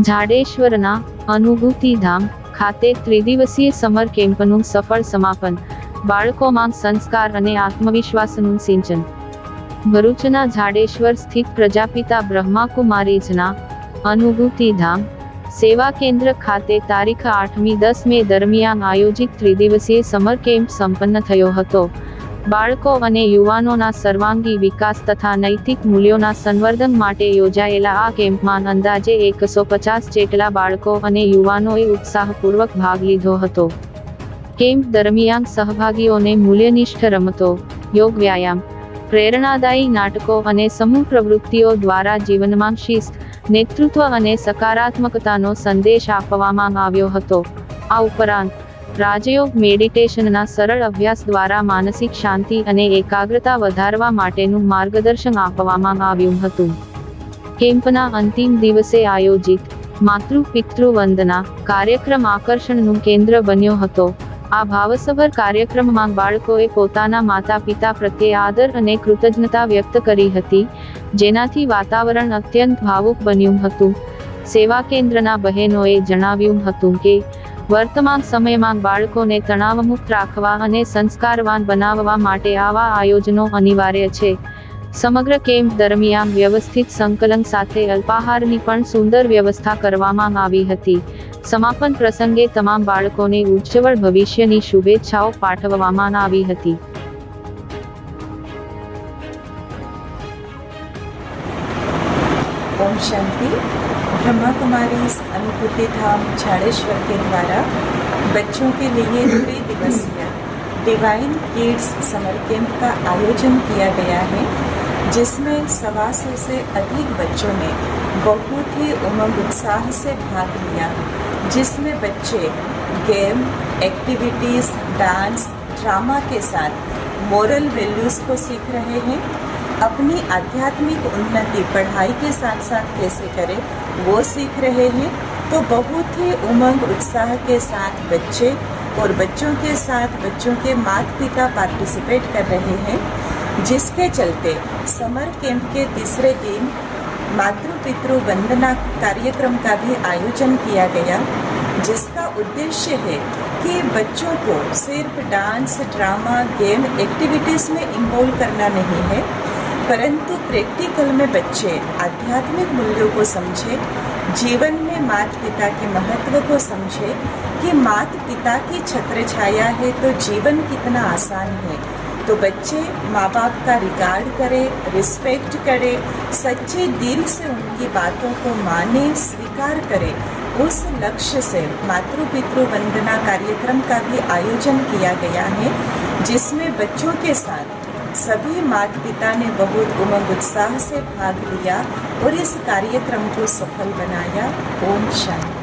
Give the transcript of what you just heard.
જાડેશ્વરના અનુભૂતિધામ ખાતે ત્રિદિવસીય સમર કેમ્પનું સફળ સમાપન, બાળકોમાં સંસ્કાર અને આત્મવિશ્વાસનું સિંચન. ભરૂચના જાડેશ્વર સ્થિત પ્રજાપિતા બ્રહ્માકુમારીઝના અનુભૂતિધામ સેવા કેન્દ્ર ખાતે તારીખ 8-10 મે દરમિયાન આયોજિત ત્રિદિવસીય સમર કેમ્પ સંપન્ન થયો હતો. બાળકો અને યુવાનોના સર્વાંગી વિકાસ તથા નૈતિક મૂલ્યોના સંવર્ધન માટે યોજાયેલા આ કેમ્પમાં અંદાજે 150 જેટલા બાળકો અને યુવાનોએ ઉત્સાહપૂર્વક ભાગ લીધો હતો. કેમ્પ દરમિયાન સહભાગીઓને મૂલ્યનિષ્ઠ રમતો, યોગ વ્યાયામ, પ્રેરણાદાયી નાટકો અને સમૂહ પ્રવૃત્તિઓ દ્વારા જીવનમાં શિસ્ત, નેતૃત્વ અને સકારાત્મકતાનો સંદેશ આપવામાં આવ્યો હતો. આ ઉપરાંત રાજયોગ મેડિટેશનના સરળ અભ્યાસ દ્વારા માનસિક શાંતિ અને એકાગ્રતા વધારવા માટેનું માર્ગદર્શન આપવામાં આવ્યું હતું. કેમ્પના અંતિમ દિવસે આયોજિત માતૃ-પિતૃ વંદના કાર્યક્રમ આકર્ષણનું કેન્દ્ર બન્યો હતો. આ ભાવસભર કાર્યક્રમમાં બાળકોએ પોતાના માતા-પિતા પ્રત્યે આદર અને કૃતજ્ઞતા વ્યક્ત કરી હતી, જેનાથી વાતાવરણ અત્યંત ભાવુક બન્યું હતું. સેવા કેન્દ્રના બહેનોએ જણાવ્યું હતું કે વર્તમાન સમયમાં બાળકોને તણાવમુક્ત રાખવા અને સંસ્કારવાન બનાવવા માટે આવા આયોજનો અનિવાર્ય છે. સમગ્ર કેમ્પ દરમિયાન વ્યવસ્થિત સંકલન સાથે અલ્પાહારની પણ સુંદર વ્યવસ્થા કરવામાં આવી હતી. સમાપન પ્રસંગે તમામ બાળકોને ઉજ્જવળ ભવિષ્યની શુભેચ્છાઓ પાઠવવામાં આવી હતી. ओम शांति। ब्रह्मा कुमारी अनुभूतिधाम झाड़ेश्वर के द्वारा बच्चों के लिए त्रिदिवसीय डिवाइन किड्स समर कैंप का आयोजन किया गया है, जिसमें 125 से अधिक बच्चों ने बहुत ही उमंग उत्साह से भाग लिया, जिसमें बच्चे गेम, एक्टिविटीज़, डांस, ड्रामा के साथ मोरल वैल्यूज़ को सीख रहे हैं. अपनी आध्यात्मिक उन्नति पढ़ाई के साथ साथ कैसे करें वो सीख रहे हैं. तो बहुत ही उमंग उत्साह के साथ बच्चे और बच्चों के साथ बच्चों के माता पिता पार्टिसिपेट कर रहे हैं, जिसके चलते समर कैंप के तीसरे दिन मातृ पितृ वंदना कार्यक्रम का भी आयोजन किया गया, जिसका उद्देश्य है कि बच्चों को सिर्फ डांस, ड्रामा, गेम, एक्टिविटीज़ में इन्वॉल्व करना नहीं है, परंतु प्रैक्टिकल में बच्चे आध्यात्मिक मूल्यों को समझे, जीवन में माता पिता के महत्व को समझे कि माता पिता की छत्र छाया है तो जीवन कितना आसान है. तो बच्चे माँ बाप का रिगार्ड करें, रिस्पेक्ट करें, सच्चे दिल से उनकी बातों को माने, स्वीकार करें. उस लक्ष्य से मातृ पितृ वंदना कार्यक्रम का भी आयोजन किया गया है, जिसमें बच्चों के साथ सभी माता पिता ने बहुत उमंग उत्साह से भाग लिया और इस कार्यक्रम को सफल बनाया. ओम शांति.